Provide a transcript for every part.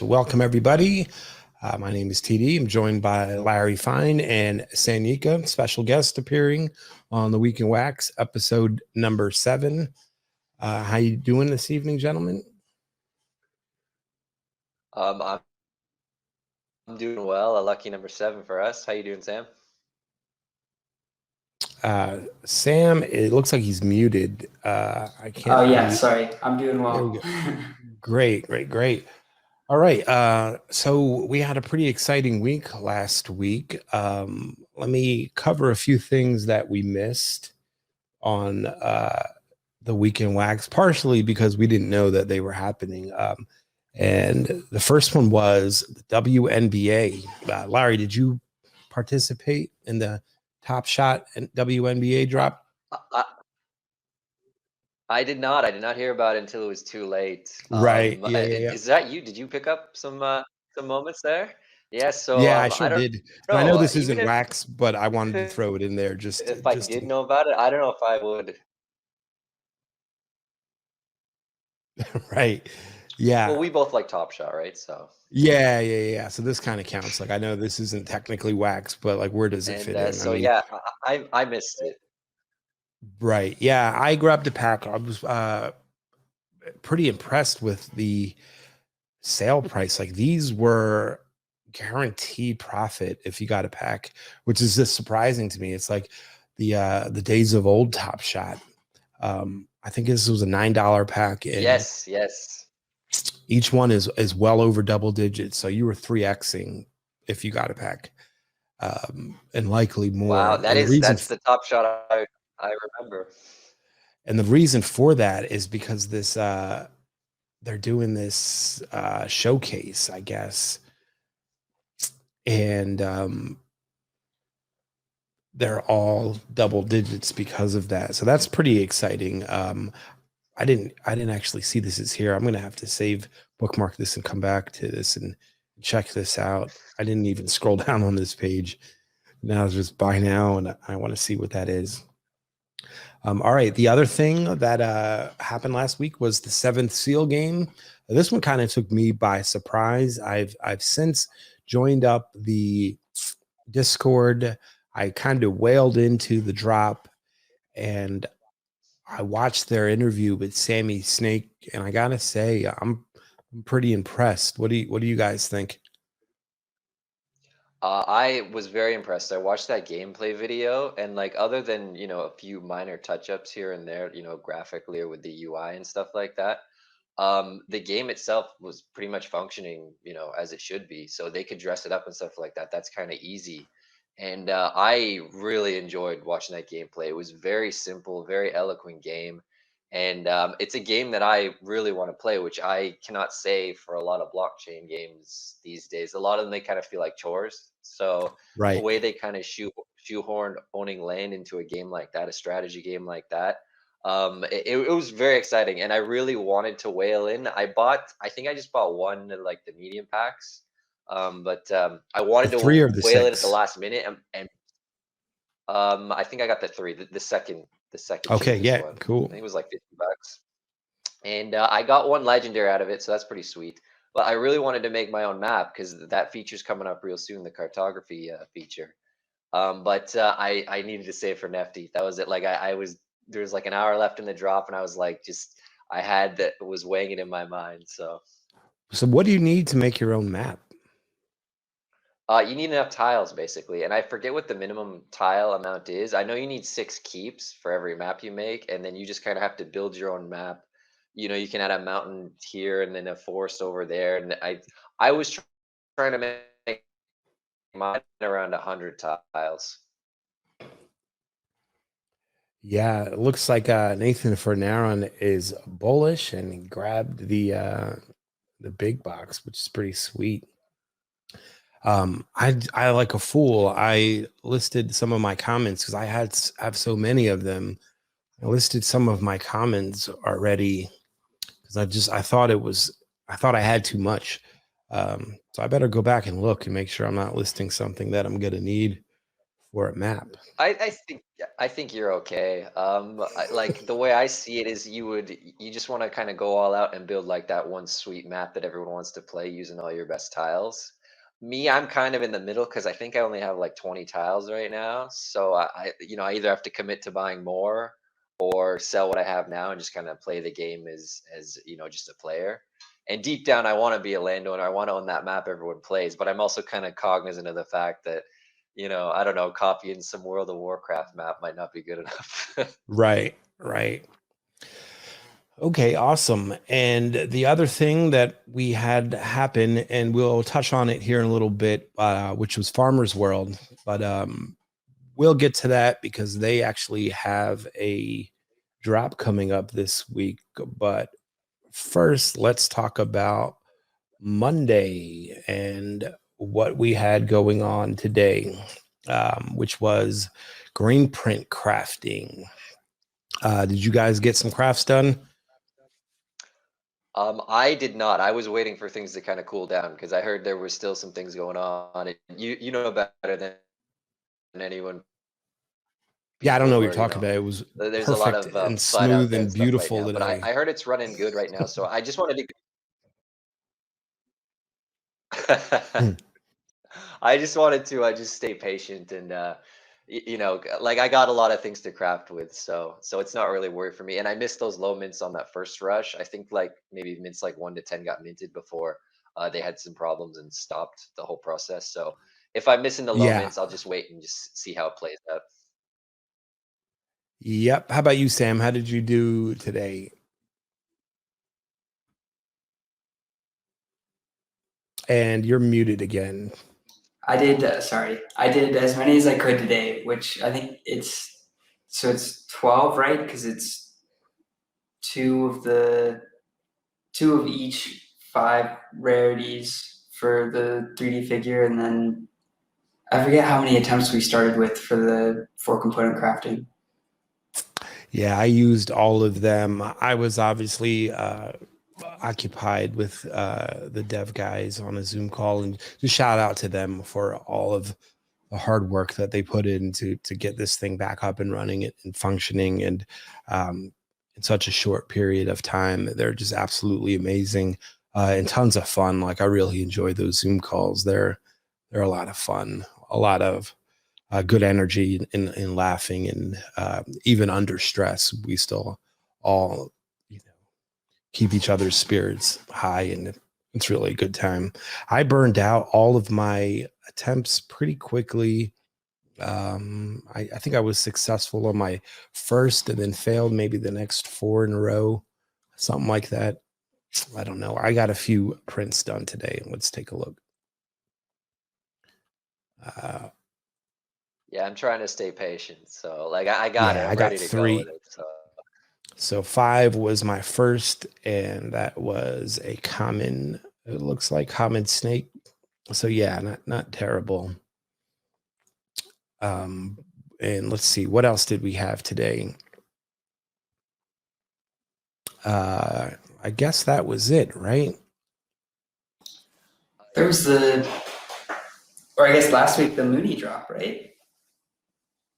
So welcome everybody. My name is TD. I'm joined by LarryFine and Sanyika, special guest appearing on the Week in Wax, episode number 7. How you doing this evening, gentlemen? I'm doing well. A lucky number 7 for us. How you doing, Sam? Sam, it looks like he's muted. I can't. Oh yeah, sorry. I'm doing well. There we go. Great. All right. So we had a pretty exciting week last week. Let me cover a few things that we missed on the Week in Wax, partially because we didn't know that they were happening. And the first one was the WNBA. Larry, did you participate in the Top Shot and WNBA drop? I did not. I did not hear about it until it was too late. Right. Yeah. Is that you? Did you pick up some moments there? Yes. So yeah, I sure did. Know, I know this isn't wax, but I wanted to throw it in there just if I did know about it. I don't know if I would. Right. Yeah. Well, we both like Top Shot, right? So yeah. So this kind of counts. Like I know this isn't technically wax, but like where does it fit in? So I mean, yeah, I missed it. Right. Yeah, I grabbed a pack. I was pretty impressed with the sale price. Like these were guaranteed profit if you got a pack, which is just surprising to me. It's like the days of old Top Shot. I think this was a $9 pack. And yes. Each one is well over double digits. So you were 3xing if you got a pack. And likely more. Wow, that's the Top Shot I remember. And the reason for that is because this they're doing this showcase, I guess. And they're all double digits because of that. So that's pretty exciting. I didn't actually see this is here. I'm gonna have to bookmark this and come back to this and check this out. I didn't even scroll down on this page. Now it's just buy now, and I want to see what that is. All right. The other thing that happened last week was the 7th Seal game. This one kind of took me by surprise. I've since joined up the Discord. I kind of whaled into the drop, and I watched their interview with Sammy Snake, and I gotta say, I'm pretty impressed. What do you guys think? I was very impressed. I watched that gameplay video, and like other than a few minor touch-ups here and there, graphically or with the UI and stuff like that, the game itself was pretty much functioning, as it should be. So they could dress it up and stuff like that. That's kind of easy, and I really enjoyed watching that gameplay. It was very simple, very eloquent game, and it's a game that I really want to play, which I cannot say for a lot of blockchain games these days. A lot of them, they kind of feel like chores. So Right. the way they kind of shoehorn owning land into a game like that, a strategy game like that, it was very exciting, and I really wanted to whale in. I think I just bought one of like the medium packs, but I wanted to whale in at the last minute, and I think I got the 3, the second. Okay, yeah, one. cool. I think it was like $50, and I got one legendary out of it, so that's pretty sweet. But I really wanted to make my own map because that feature's coming up real soon, the cartography feature. But I needed to save for Nft. That was it. Like there was like an hour left in the drop, and I was like, was weighing it in my mind. So what do you need to make your own map? You need enough tiles, basically, and I forget what the minimum tile amount is. I know you need 6 keeps for every map you make, and then you just kind of have to build your own map. You can add a mountain here and then a forest over there, and I was trying to make mine around 100 tiles. Yeah, it looks like Nathan Fernaron is bullish and he grabbed the big box, which is pretty sweet. I like a fool. I listed some of my comments because I have so many of them. I listed some of my comments already because I thought I had too much. So I better go back and look and make sure I'm not listing something that I'm gonna need for a map. I think you're okay. Like the way I see it is you just want to kind of go all out and build like that one sweet map that everyone wants to play using all your best tiles. Me, I'm kind of in the middle because I think I only have like 20 tiles right now. So I either have to commit to buying more or sell what I have now and just kind of play the game as just a player. And deep down, I want to be a landowner. I want to own that map everyone plays, but I'm also kind of cognizant of the fact that I don't know, copying some World of Warcraft map might not be good enough. Right, right. Okay, awesome. And the other thing that we had happen, and we'll touch on it here in a little bit, which was Farmers World, but we'll get to that because they actually have a drop coming up this week. But first, let's talk about Monday and what we had going on today, which was green print crafting. Did you guys get some crafts done? I did not. I was waiting for things to kind of cool down because I heard there were still some things going on. You know better than anyone. Yeah, I don't know People what you're were, talking about. It was there's a lot perfect of and FUD out smooth there and and stuff right beautiful now. But today. I heard it's running good right now, so I just wanted Hmm. to. I just wanted to just stay patient and like I got a lot of things to craft with, so it's not really worry for me. And I missed those low mints on that first rush. I think like maybe mints like 1 to 10 got minted before they had some problems and stopped the whole process. So if I'm missing the low Yeah. mints, I'll just wait and just see how it plays out. Yep. How about you, Sam? How did you do today? And you're muted again. I did, I did as many as I could today, which I think it's 12, right? Because it's two of each 5 rarities for the 3D figure, and then I forget how many attempts we started with for the 4 component crafting. Yeah, I used all of them. I was obviously occupied with the dev guys on a Zoom call, and just shout out to them for all of the hard work that they put in to get this thing back up and running and functioning, and in such a short period of time. They're just absolutely amazing and tons of fun. Like I really enjoy those Zoom calls. They're a lot of fun, a lot of good energy and laughing, and even under stress, we still all keep each other's spirits high, and it's really a good time. I burned out all of my attempts pretty quickly. I think I was successful on my first and then failed maybe the next 4 in a row, something like that. I don't know. I got a few prints done today. Let's take a look. Uh, Yeah, I'm trying to stay patient. So like I got it. yeah, I I'm got ready to go with 3. it. So So 5 was my first, and that was a common, it looks like common snake. So yeah, not terrible. Um, and let's see, what else did we have today? I guess that was it, right? There was or I guess last week, the Mooney drop, right?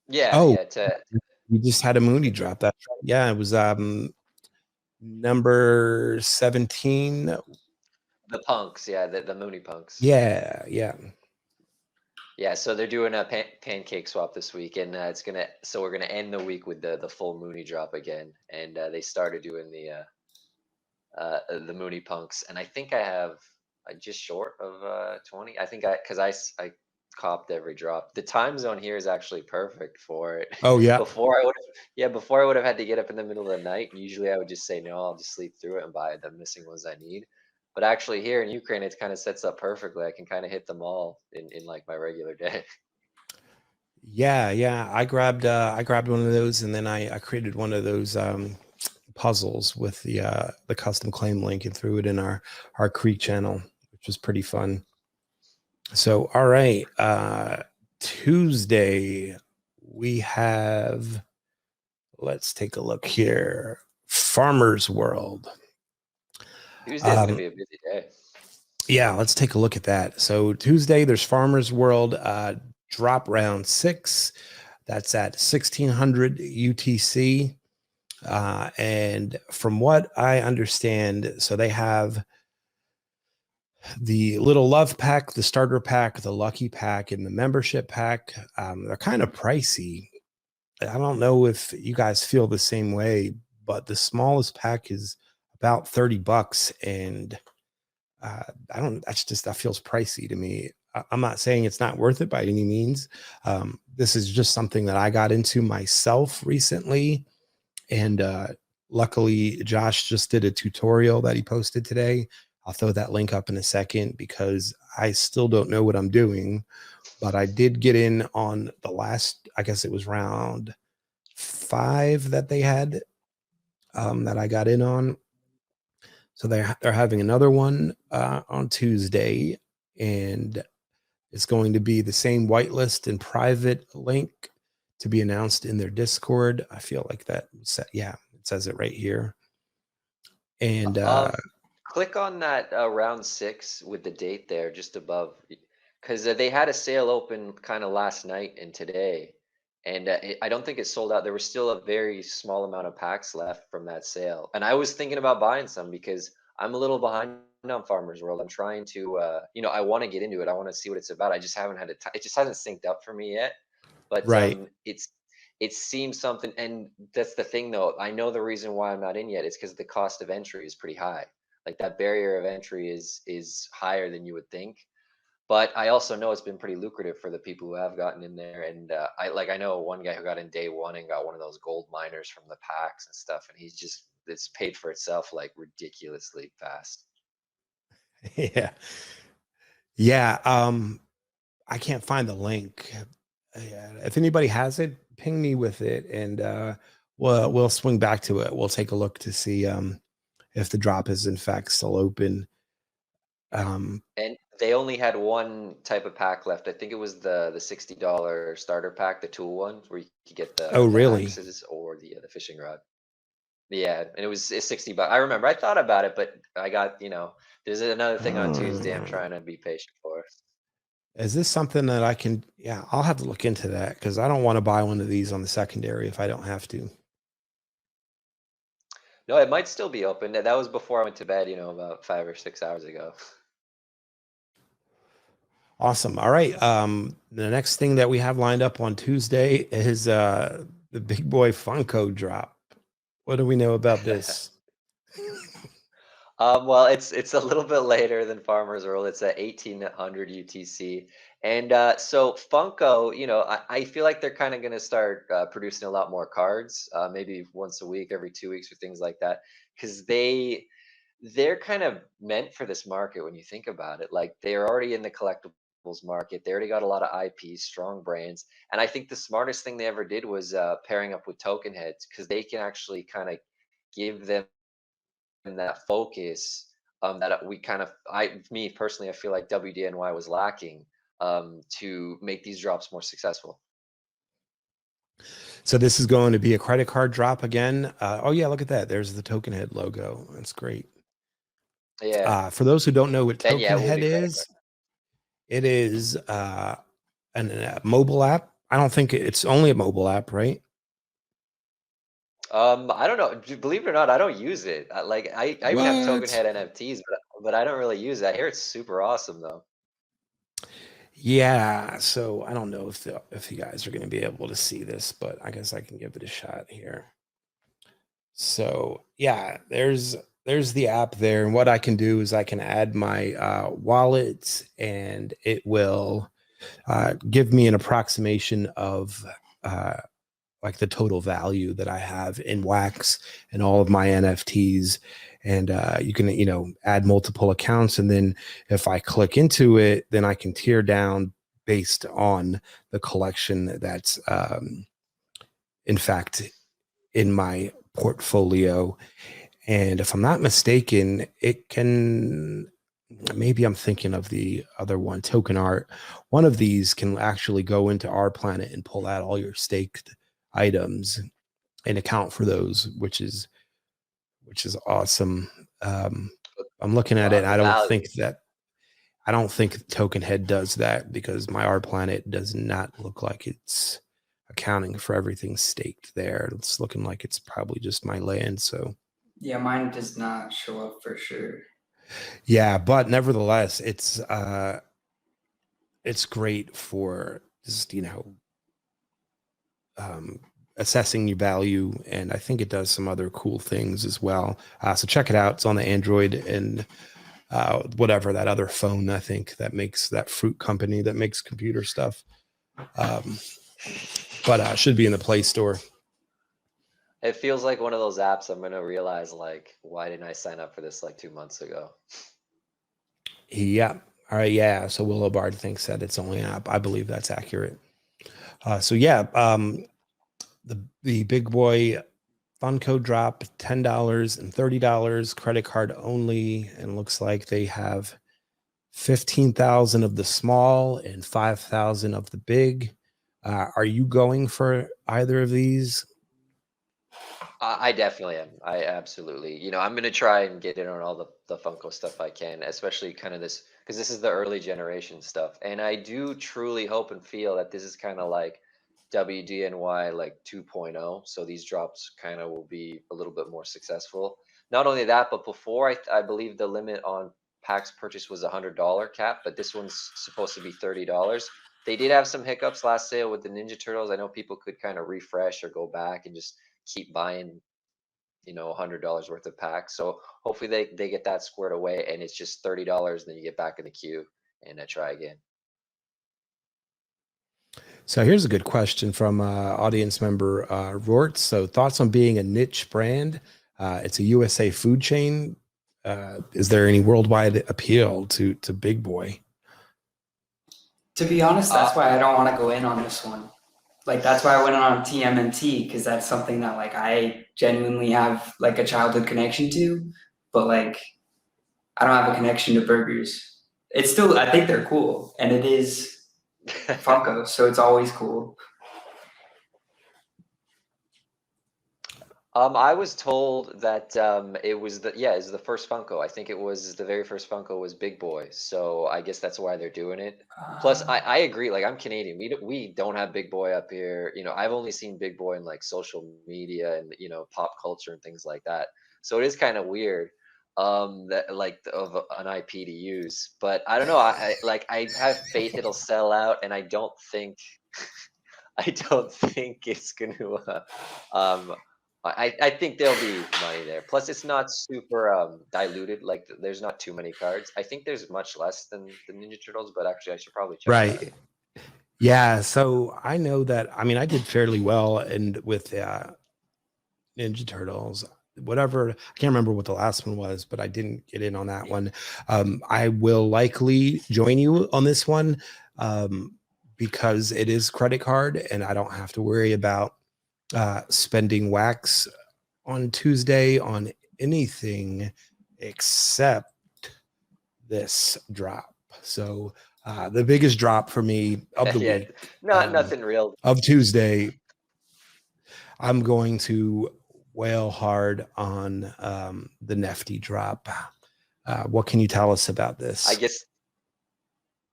yeah, Oh, yeah. we just had a Mooney drop. That's right. Yeah, it was number 17. The punks, yeah, the Mooney punks. Yeah. Yeah, so they're doing a pancake swap this week, and we're gonna end the week with the full Mooney drop again, and they started doing the Mooney punks, and I think I have just short of 20. I think I copped every drop. The time zone here is actually perfect for it. Oh yeah. Before I would have had to get up in the middle of the night. Usually I would just say no, I'll just sleep through it and buy the missing ones I need. But actually here in Ukraine, it kind of sets up perfectly. I can kind of hit them all in like my regular day. Yeah. I grabbed one of those, and then I created one of those puzzles with the custom claim link and threw it in our Creek channel, which was pretty fun. So all right, Tuesday we have, let's take a look here, Farmers World. Tuesday's gonna be a busy day. Yeah, let's take a look at that. So Tuesday there's Farmers World. drop round 6. That's at 1600 UTC. And from what I understand, so they have the little love pack, the starter pack, the lucky pack, and the membership pack. They're kind of pricey. I don't know if you guys feel the same way, but the smallest pack is about $30, and that feels pricey to me. I'm not saying it's not worth it by any means. This is just something that I got into myself recently, and luckily Josh just did a tutorial that he posted today. I'll throw that link up in a second because I still don't know what I'm doing, but I did get in on the last, I guess it was round 5 that they had, that I got in on. So they're having another one on Tuesday, and it's going to be the same whitelist and private link to be announced in their Discord. I feel like that. Yeah, it says it right here. And click on that round 6 with the date there just above, because they had a sale open kind of last night and today, and I don't think it sold out. There was still a very small amount of packs left from that sale, and I was thinking about buying some because I'm a little behind on Farmers World. I'm trying to, I want to get into it. I want to see what it's about. I just haven't had it. It just hasn't synced up for me yet. But right. it seems something, and that's the thing though. I know the reason why I'm not in yet is because the cost of entry is pretty high. Like that barrier of entry is higher than you would think. But I also know it's been pretty lucrative for the people who have gotten in there. And I know one guy who got in day 1 and got one of those gold miners from the packs and stuff, and it's paid for itself like ridiculously fast. Yeah. Yeah. I can't find the link. If anybody has it, ping me with it, and we'll swing back to it. We'll take a look to see if the drop is in fact still open. And they only had one type of pack left. I think it was the $60 starter pack, the tool one, where you could get the really? axes or the fishing rod. Yeah, and it's $60. I remember I thought about it, but I got, there's another thing on Tuesday I'm trying to be patient for. Is this something that I can? Yeah, I'll have to look into that because I don't want to buy one of these on the secondary if I don't have to. No, it might still be open. That was before I went to bed, about 5 or 6 hours ago. Awesome. All right. The next thing that we have lined up on Tuesday is the big boy Funko drop. What do we know about this? Well, it's a little bit later than Farmers World. It's at 1800 UTC, and so Funko, I feel like they're kind of going to start producing a lot more cards, maybe once a week, every 2 weeks, or things like that, because they're kind of meant for this market when you think about it. Like they're already in the collectibles market. They already got a lot of IPs, strong brands, and I think the smartest thing they ever did was pairing up with token heads because they can actually kind of give them that focus that we kind of me personally I feel like WDNY was lacking to make these drops more successful. So this is going to be a credit card drop again. Oh yeah, look at that. There's the token head logo. That's great. Yeah. For those who don't know what Then yeah, token it will head be credit is, it is a mobile app. I don't think it's only a mobile app, right? I don't know. Believe it or not, I don't use it. I even have token What? head NFTs, but I don't really use it. I hear it's super awesome though. Yeah. So I don't know if you guys are going to be able to see this, but I guess I can give it a shot here. So yeah, there's the app there, and what I can do is I can add my wallet, and it will give me an approximation of like the total value that I have in wax and all of my NFTs. And you can, add multiple accounts. And then if I click into it, then I can tier down based on the collection that's in fact in my portfolio. And if I'm not mistaken, it can, maybe I'm thinking of the other one, token art. One of these can actually go into our planet and pull out all your staked items and account for those, which is awesome. I'm looking at it, and The I don't value. think that I don't think Token Head does that because my R Planet does not look like it's accounting for everything staked there. It's looking like it's probably just my land. So Yeah, mine does not show up for sure. yeah, but nevertheless, it's great for just, you know, assessing your value, and I think it does some other cool things as well. So check it out. It's on the Android and whatever that other phone, I think that makes that fruit company that makes computer stuff. But should be in the Play Store. It feels like one of those apps I'm gonna realize, like, why didn't I sign up for this like 2 months ago? Yeah. All right. Yeah. So Willow Bard thinks that it's only an app. I believe that's accurate. So yeah, the Big Boy Funko Drop, $10 and $30, credit card only, and looks like they have 15,000 of the small and 5,000 of the big. Are you going for either of these? I definitely am. I absolutely. You know, I'm gonna try and get in on all the Funko stuff I can, especially kind of this, because this is the early generation stuff, and I do truly hope and feel that this is kind of like WDNY like 2.0. So these drops kind of will be a little bit more successful. Not only that, but before I believe the limit on packs purchase was $100 cap, but this one's supposed to be $30. They did have some hiccups last sale with the Ninja Turtles. I know people could kind of refresh or go back and just keep buying, you know, $100 worth of packs. So hopefully they get that squared away and it's just $30, and then you get back in the queue and try again. So here's a good question from audience member Rort. So thoughts on being a niche brand? It's a USA food chain. Is there any worldwide appeal to Big Boy? To be honest, that's why I don't want to go in on this one. Like, that's why I went on TMNT, because that's something that like I genuinely have like a childhood connection to, but like I don't have a connection to burgers. It's still, I think they're cool, and it is Funko, so it's always cool. I was told that it was the first Funko. I think it was the very first Funko was Big Boy. So I guess that's why they're doing it. Plus, I agree. Like, I'm Canadian. We don't have Big Boy up here. You know, I've only seen Big Boy in like social media and, you know, pop culture and things like that. So it is kind of weird that like of an IP to use. But I don't know. I have faith it'll sell out, and I don't think I don't think it's gonna I think there'll be money there. Plus, it's not super diluted. Like, there's not too many cards. I think there's much less than the Ninja Turtles, but actually, I should probably check that. Right. Yeah. So I know that. I mean, I did fairly well, and with Ninja Turtles, whatever. I can't remember what the last one was, but I didn't get in on that one. I will likely join you on this one because it is credit card, and I don't have to worry about spending wax on Tuesday on anything except this drop. So the biggest drop for me of the Yeah, week, nothing real. of Tuesday, I'm going to wail hard on the Nft drop. What can you tell us about this?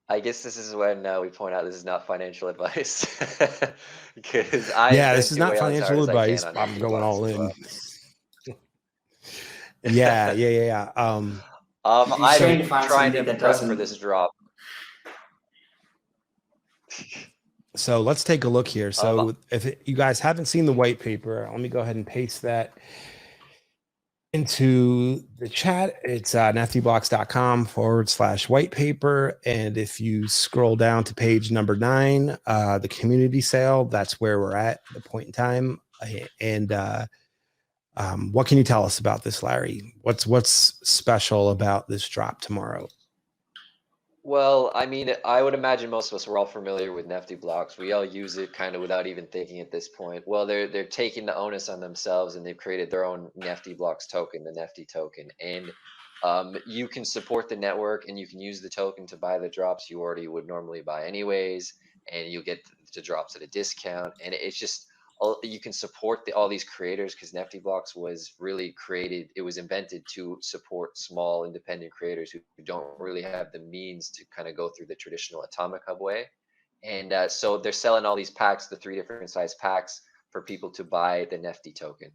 I guess this is when we point out this is not financial advice, because I Yeah, intend this is to not wail as hard financial as I advice. can on I'm empty going blocks all as in. well. Yeah. He's trying to I'm find trying to somebody that prep for doesn't. this drop. So let's take a look here. So if you guys haven't seen the white paper, let me go ahead and paste that into the chat. It's nftblocks.com/white paper. And if you scroll down to page number 9, the community sale, that's where we're at the point in time. And what can you tell us about this, Larry? What's special about this drop tomorrow? Well, I mean, I would imagine most of us were all familiar with Nifty blocks. We all use it kind of without even thinking at this point. Well, they're taking the onus on themselves, and they've created their own Nifty blocks token, the Nifty token, and you can support the network, and you can use the token to buy the drops you already would normally buy anyways, and you get the drops at a discount. And it's just, you can support all these creators, because Nifty Blocks was really created. It was invented to support small independent creators who don't really have the means to kind of go through the traditional Atomic Hub way. And so they're selling all these packs, the 3 different size packs, for people to buy the Nifty token.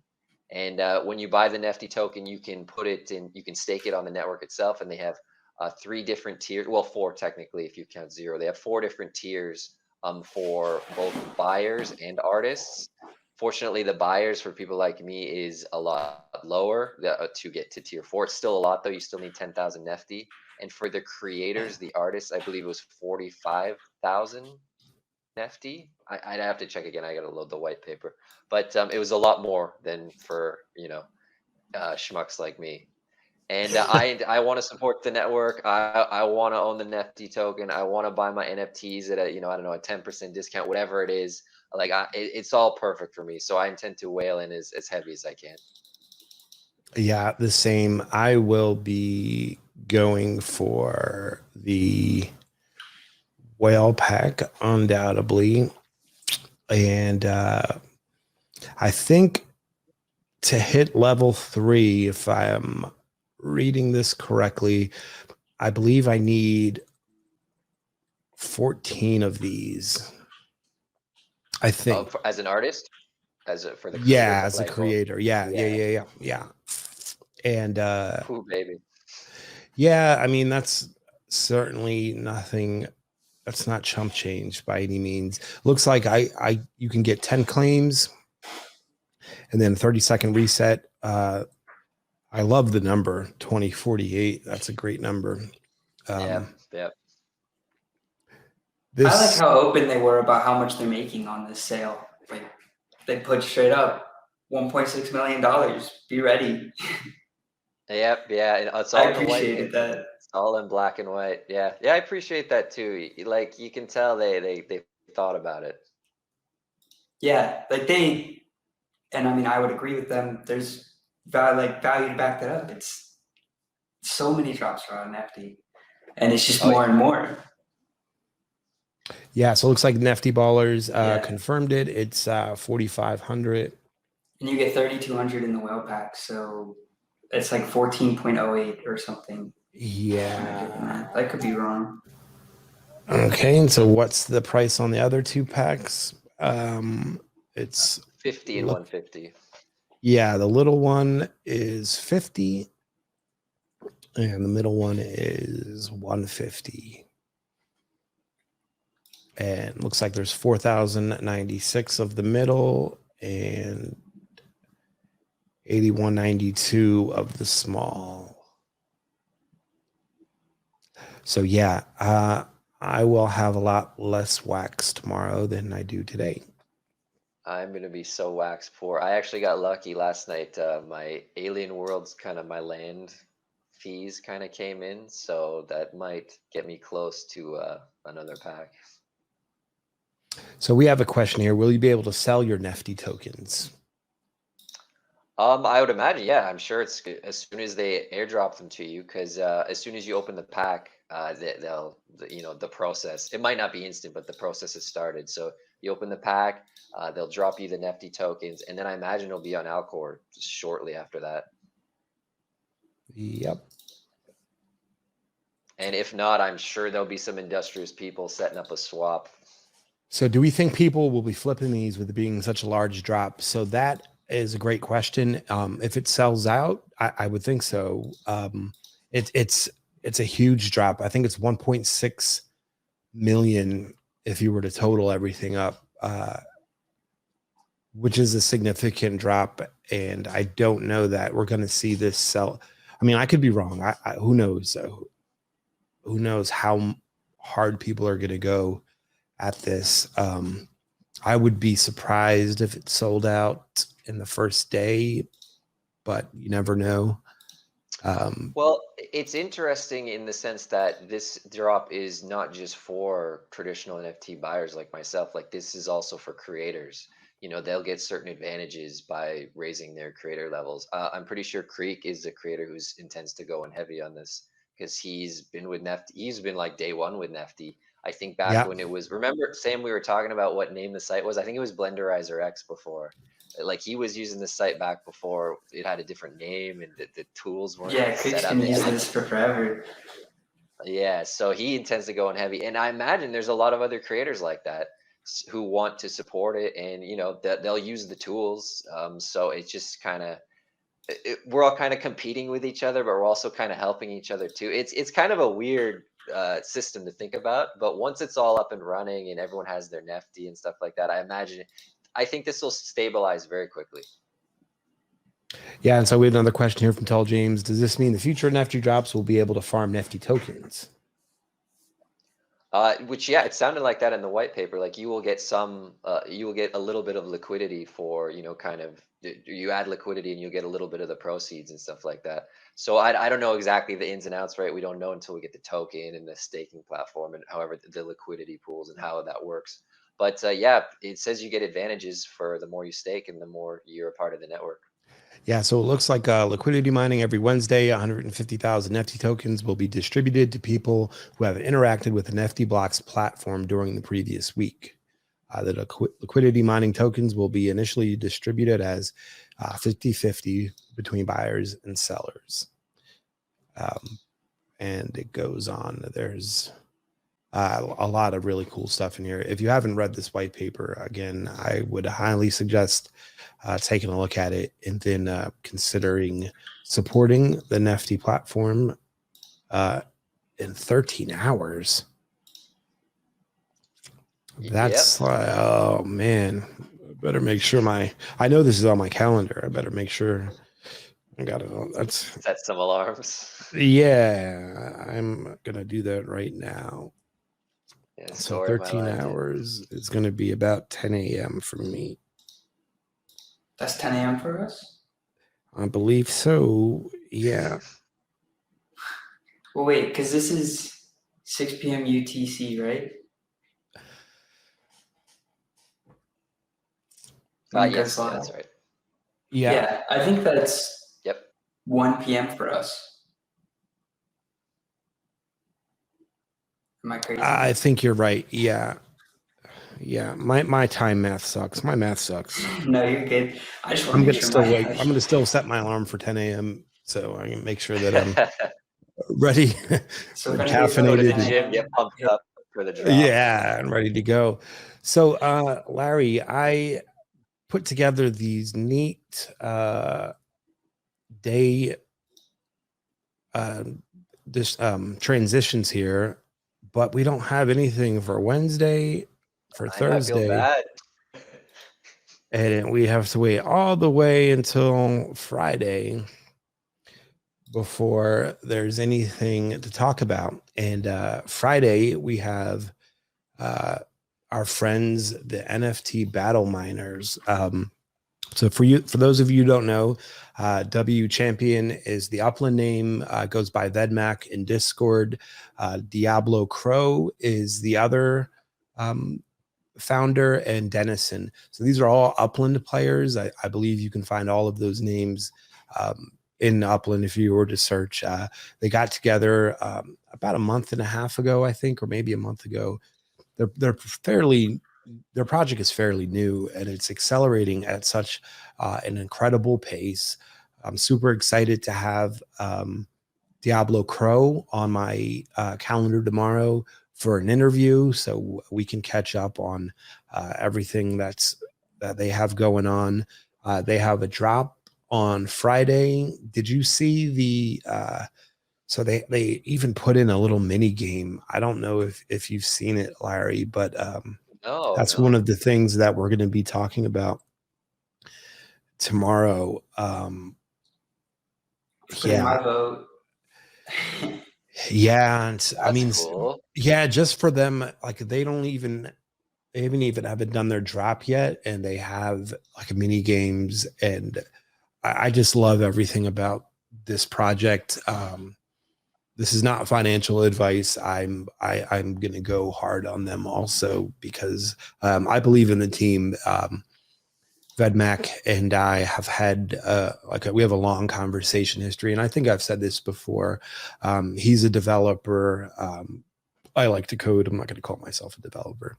And when you buy the Nifty token, you can put it in, you can stake it on the network itself. And they have 3 different tiers, well, 4 technically if you count 0. They have 4 different tiers for both buyers and artists. Fortunately, the buyers, for people like me, is a lot lower to get to tier 4. It's still a lot though. You still need 10,000 Nifty. And for the creators, the artists, I believe it was 45,000 Nifty. I'd have to check again. I got to load the white paper, but it was a lot more than for schmucks like me. And I want to support the network. I want to own the Nifty token. I want to buy my NFTs at a, I don't know, a 10% discount, whatever it is. Like it's all perfect for me. So I intend to whale in as heavy as I can. Yeah, the same. I will be going for the whale pack undoubtedly. And I think to hit level 3, if I am reading this correctly, I believe I need 14 of these. I think. As an artist, for the creator, Yeah, as a creator. Yeah. And ooh, baby. yeah, I mean, that's certainly nothing. That's not chump change by any means. Looks like you can get 10 claims and then 30-second reset. I love the number 2048. That's a great number. Yeah. I like how open they were about how much they're making on this sale. Like they put straight up $1.6 million. Be ready. Yep. Yeah. It's all I in the white appreciated paper. that. It's all in black and white. Yeah. I appreciate that too. Like you can tell they thought about it. Yeah, like and I mean, I would agree with them. There's value to back that up. It's so many drops for NFT, and it's just more and more. Yeah, so it looks like Nifty Ballers confirmed it. It's 4,500. And you get 3,200 in the whale pack, so it's like 14.08 or something. Yeah. I could be wrong. Okay, and so what's the price on the other 2 packs? It's 50 and 150. Yeah, the little one is 50 and the middle one is 150. And looks like there's 4,096 of the middle and 8,192 of the small. So yeah, I will have a lot less wax tomorrow than I do today. I'm gonna be so wax poor. I actually got lucky last night. My Alien Worlds, kind of my land fees kind of came in, so that might get me close to another pack. So we have a question here. Will you be able to sell your Nifty tokens? I would imagine, yeah. I'm sure it's as soon as they airdrop them to you, because as soon as you open the pack, they'll the process. It might not be instant, but the process has started. So you open the pack, they'll drop you the Nifty tokens, and then I imagine it'll be on Alcor shortly after that. Yep. And if not, I'm sure there'll be some industrious people setting up a swap. So do we think people will be flipping these with it being such a large drop? So that is a great question. If it sells out, I would think so. It's a huge drop. I think it's 1.6 million if you were to total everything up, which is a significant drop. And I don't know that we're going to see this sell. I mean, I could be wrong. Who knows? Who knows how hard people are going to go at this. I would be surprised if it sold out in the first day, but you never know. Well, it's interesting in the sense that this drop is not just for traditional NFT buyers like myself. Like this is also for creators. They'll get certain advantages by raising their creator levels. I'm pretty sure Creek is the creator who intends to go in heavy on this, because he's been with Nifty. He's been like day one with Nifty. I think back Yeah. when it was, remember, Sam, we were talking about what name the site was. I think it was Blenderizer X before. Like he was using the site back before it had a different name and the tools weren't Yeah, set Cook's up been yet. using this for forever. Yeah, so he intends to go in heavy, and I imagine there's a lot of other creators like that who want to support it, and they'll use the tools. So it's just kind of we're all kind of competing with each other, but we're also kind of helping each other too. It's kind of a weird system to think about, but once it's all up and running and everyone has their NFT and stuff like that, I think this will stabilize very quickly. Yeah, and so we have another question here from Tell James. Does this mean the future NFT drops will be able to farm NFT tokens? Which, yeah, it sounded like that in the white paper. Like you will get a little bit of liquidity for, kind of, you add liquidity and you get a little bit of the proceeds and stuff like that. So I don't know exactly the ins and outs, right? We don't know until we get the token and the staking platform and however the liquidity pools and how that works. But yeah, it says you get advantages for the more you stake and the more you're a part of the network. Yeah, so it looks like liquidity mining every Wednesday, 150,000 NFT tokens will be distributed to people who have interacted with an NFT Blocks platform during the previous week. The liquidity mining tokens will be initially distributed as 50-50 between buyers and sellers. And it goes on. There's a lot of really cool stuff in here. If you haven't read this white paper, again, I would highly suggest taking a look at it and then considering supporting the NFT platform in 13 hours. That's oh man, I better make sure I know this is on my calendar. I better make sure I got it on. That's set some alarms. Yeah, I'm gonna do that right now. Yeah, so 13 hours is going to be about 10 a.m. for me. That's 10 a.m. for us? I believe so. Yeah. Well, wait, because this is 6 p.m. UTC, right? Yes, that's right. Yeah, I think that's 1 p.m. for us. Am I crazy? I think you're right. Yeah. Yeah. My time math sucks. My math sucks. No, you're good. I just want I'm to gonna still wait. I'm gonna still set my alarm for 10 a.m. so I can make sure that I'm ready. So caffeinated. Go to the gym, get pumped up for the drop. Yeah, and ready to go. So Larry, I put together these neat day transitions here, but we don't have anything for Wednesday, for Thursday. I feel bad. And we have to wait all the way until Friday before there's anything to talk about. And Friday we have our friends, the NFT Battle Miners. So for those of you who don't know, W Champion is the upland name, goes by Vedmac in Discord. Diablo Crow is the other founder, and Dennison. So these are all upland players. I believe you can find all of those names in upland if you were to search. They got together about a month and a half ago, I think, or maybe a month ago. Their project is fairly new, and it's accelerating at such an incredible pace. I'm super excited to have Diablo Crow on my calendar tomorrow for an interview, so we can catch up on everything that they have going on. They have a drop on Friday. Did you see the so they even put in a little mini game? I don't know if you've seen it, Larry, but that's one of the things that we're going to be talking about tomorrow. Yeah, my vote. Yeah, and I mean, cool. Yeah, just for them, like they haven't even done their drop yet, and they have like mini games, and I just love everything about this project. This is not financial advice. I'm gonna go hard on them also because I believe in the team. Vedmac and I have had we have a long conversation history, and I think I've said this before. He's a developer I like to code. I'm not going to call myself a developer.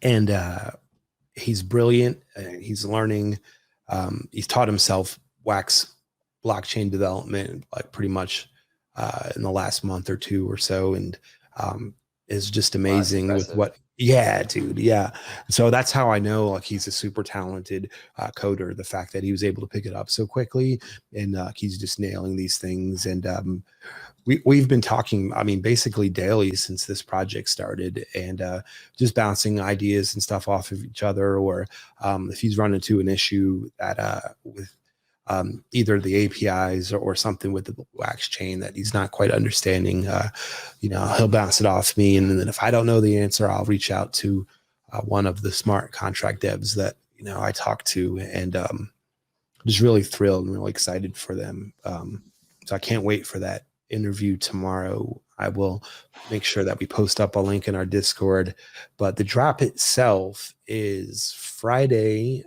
And he's brilliant. He's learning. He's taught himself wax blockchain development like pretty much in the last month or two or so, and is just amazing with what. Yeah, dude. Yeah. So that's how I know like he's a super talented coder. The fact that he was able to pick it up so quickly, and he's just nailing these things. And we've been talking, I mean, basically daily since this project started, and just bouncing ideas and stuff off of each other, or if he's run into an issue that with either the APIs or something with the wax chain that he's not quite understanding, you know, he'll bounce it off me. And then if I don't know the answer, I'll reach out to one of the smart contract devs that, you know, I talk to, and just really thrilled and really excited for them. So I can't wait for that interview tomorrow. I will make sure that we post up a link in our Discord, but the drop itself is Friday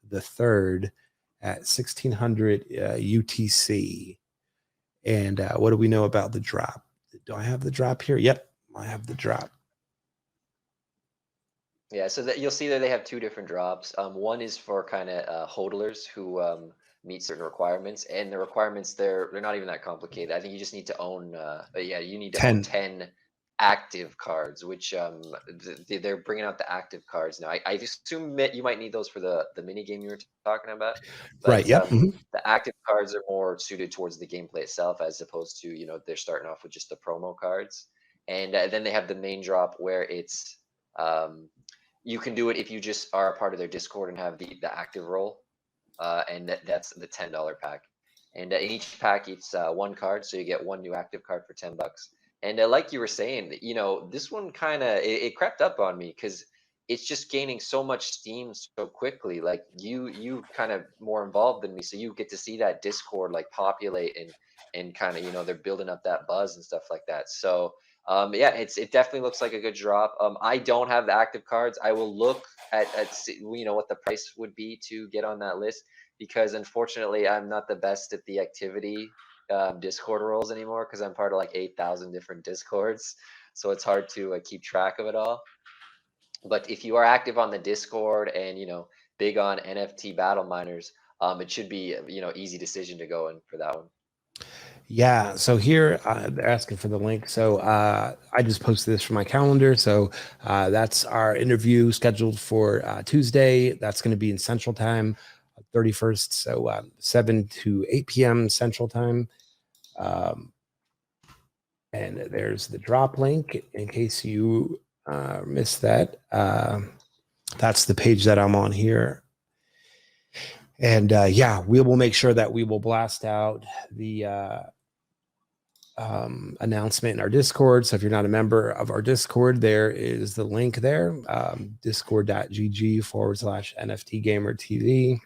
the 3rd at 1600 UTC. And what do we know about the drop? Do I have the drop here? Yep, I have the drop. Yeah, so that you'll see that they have two different drops. One is for kind of hodlers who meet certain requirements, and the requirements they're not even that complicated. I think you just need to own, yeah, you need to own 10 active cards, which they're bringing out the active cards now. I assume that you might need those for the mini game you were talking about, but right? Yep. the active cards are more suited towards the gameplay itself, as opposed to, you know, they're starting off with just the promo cards. And then they have the main drop where it's you can do it if you just are a part of their Discord and have the active role, and that's the $10 pack. And in each pack, it's one card, so you get one new active card for $10. And like you were saying, you know, this one kind of it crept up on me because it's just gaining so much steam so quickly. Like you kind of more involved than me, so you get to see that Discord like populate and kind of, you know, they're building up that buzz and stuff like that. So yeah, it definitely looks like a good drop. I don't have the active cards. I will look at you know what the price would be to get on that list, because unfortunately I'm not the best at the activity Discord roles anymore, because I'm part of like 8,000 different Discords, so it's hard to keep track of it all. But if you are active on the Discord and, you know, big on NFT Battle Miners, it should be, you know, easy decision to go in for that one. Yeah, so here they're asking for the link. So I just posted this for my calendar. So that's our interview scheduled for Tuesday. That's going to be in Central Time, 31st. So 7 to 8 p.m. Central Time. And there's the drop link in case you missed that. That's the page that I'm on here. And yeah, we will make sure that we will blast out the announcement in our Discord. So if you're not a member of our Discord, there is the link there, discord.gg/NFTGamerTV.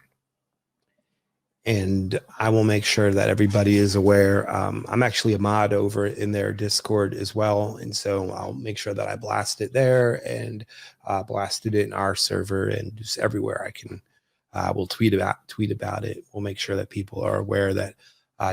And I will make sure that everybody is aware. I'm actually a mod over in their Discord as well. And so I'll make sure that I blast it there and blasted it in our server and just everywhere I can. We'll tweet about it. We'll make sure that people are aware that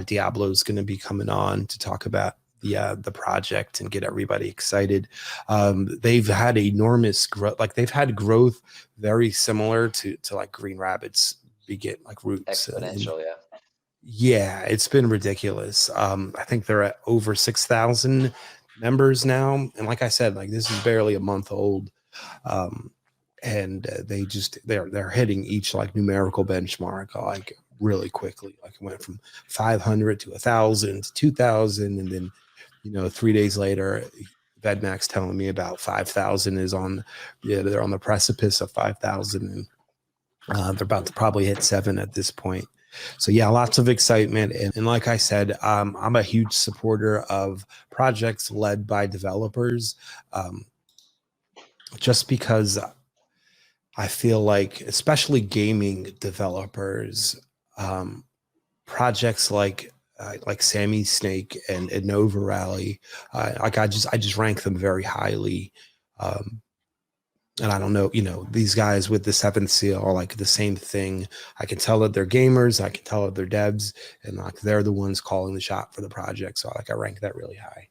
Diablo is going to be coming on to talk about the project and get everybody excited. They've had enormous growth. Like they've had growth very similar to like Green Rabbit's begin like roots. Exponential, yeah. Yeah, it's been ridiculous. I think they're at over 6,000 members now. And like I said, like this is barely a month old. And they're hitting each like numerical benchmark like really quickly. Like it went from 500 to 1,000 to 2,000, and then, you know, 3 days later, VedMax telling me about 5,000 is on. Yeah, they're on the precipice of 5,000, and they're about to probably hit 7 at this point. So yeah, lots of excitement. And like I said, I'm a huge supporter of projects led by developers, just because I feel like, especially gaming developers, projects like Sammy Snake and Nova Rally, like I just rank them very highly. And I don't know, you know, these guys with the 7th seal are like the same thing. I can tell that they're gamers. I can tell that they're devs, and like they're the ones calling the shot for the project. So like I rank that really high.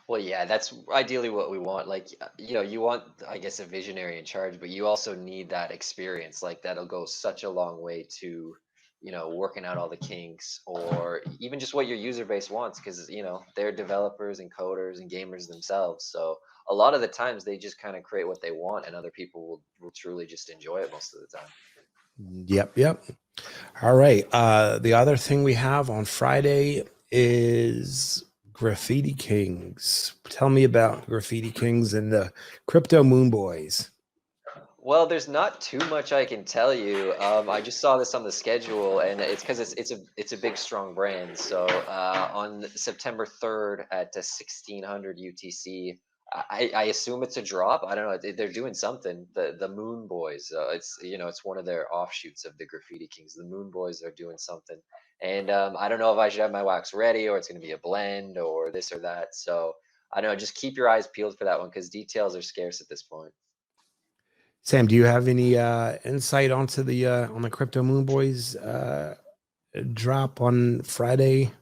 Well, yeah, that's ideally what we want. Like, you know, you want, I guess, a visionary in charge, but you also need that experience. Like, that'll go such a long way to, you know, working out all the kinks or even just what your user base wants, because, you know, they're developers and coders and gamers themselves. So a lot of the times they just kind of create what they want, and other people will truly just enjoy it most of the time. Yep. All right. The other thing we have on Friday is Graffiti Kings. Tell me about Graffiti Kings and the Crypto Moon Boys. Well, there's not too much I can tell you. I just saw this on the schedule, and it's because it's a big strong brand. So on September 3rd at 1600 UTC, I assume it's a drop. I don't know. They're doing something. The Moon Boys. It's you know it's one of their offshoots of the Graffiti Kings. The Moon Boys are doing something, and I don't know if I should have my wax ready or it's going to be a blend or this or that. So I don't know. Just keep your eyes peeled for that one because details are scarce at this point. Sam, do you have any insight onto the on the Crypto Moon Boys drop on Friday?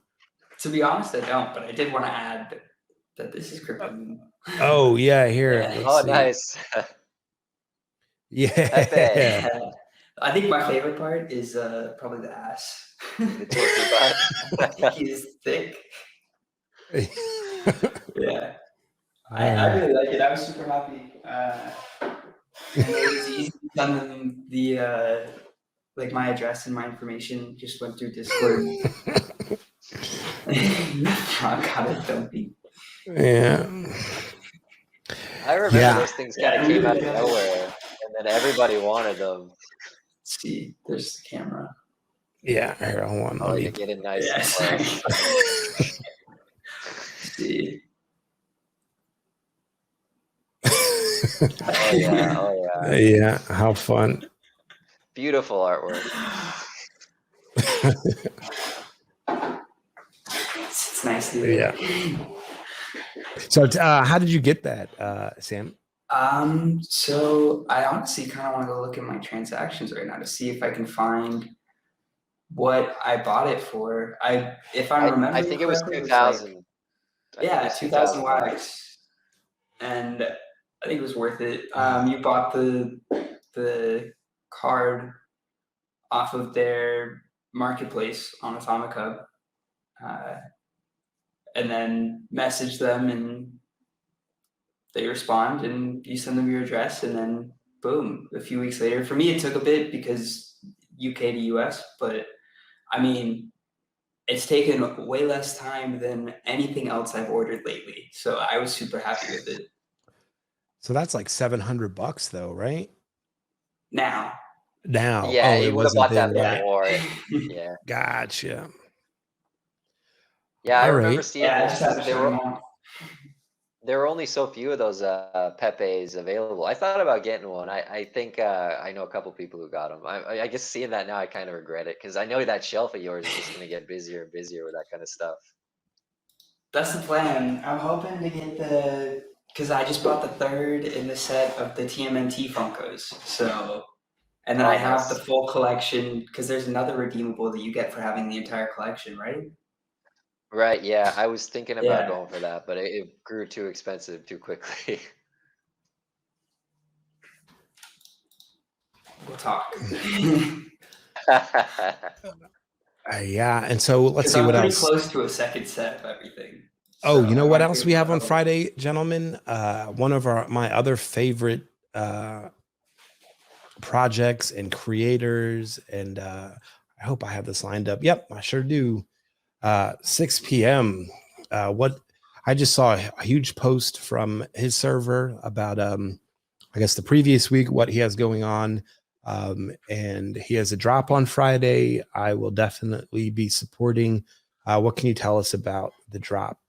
To be honest, I don't, but I did want to add that this is Crypto Moon. Oh yeah, here. Yeah. Let's Oh, see. nice. Yeah. I think my favorite part is probably the ass. The torso I think he is thick. Yeah. I really like it. I was super happy. And it was easy to send them the like my address and my information just went through Discord. I got it, don't be. Yeah. I remember Yeah. those things kind of came out of nowhere, and then everybody wanted them. Let's see, there's the camera. Yeah, here, hold on. Oh, Let you me... get it nice. Yeah, And sorry. close. See. Oh yeah, oh yeah. Yeah, how fun. Beautiful artwork. It's nice to hear. Yeah. So how did you get that, Sam? So I honestly kind of want to go look at my transactions right now to see if I can find what I bought it for. If I'm remembering I think it was correctly, 2000. Yeah, 2000 wax, and I think it was worth it. You bought the card off of their marketplace on Atomica, and then message them, and they respond, and you send them your address, and then boom, a few weeks later. For me, it took a bit because UK to US, but I mean, it's taken way less time than anything else I've ordered lately. So I was super happy with it. So that's like $700 though, right? Now. Now. Yeah, Oh, you it would have wasn't bought then, that right? before. Yeah. Gotcha. Yeah, I All remember right. seeing Yeah, I this. just had to show them off. There were only so few of those Pepes available. I thought about getting one. I think I know a couple people who got them. I guess seeing that now, I kind of regret it because I know that shelf of yours is just going to get busier and busier with that kind of stuff. That's the plan. I'm hoping to get because I just bought the third in the set of the TMNT Funkos. So, and then Oh, I have the nice. full collection because there's another redeemable that you get for having the entire collection, right? Right, yeah. I was thinking about Yeah. going for that, but it grew too expensive too quickly. We'll talk. Yeah, and so let's see I'm what pretty else. close to a second set of everything. Oh, So you know I what might else be we able have to on go. Friday, gentlemen? One of my other favorite projects and creators, and I hope I have this lined up. Yep, I sure do. 6 p.m. What I just saw a huge post from his server about I guess the previous week, what he has going on. And he has a drop on Friday. I will definitely be supporting. What can you tell us about the drop?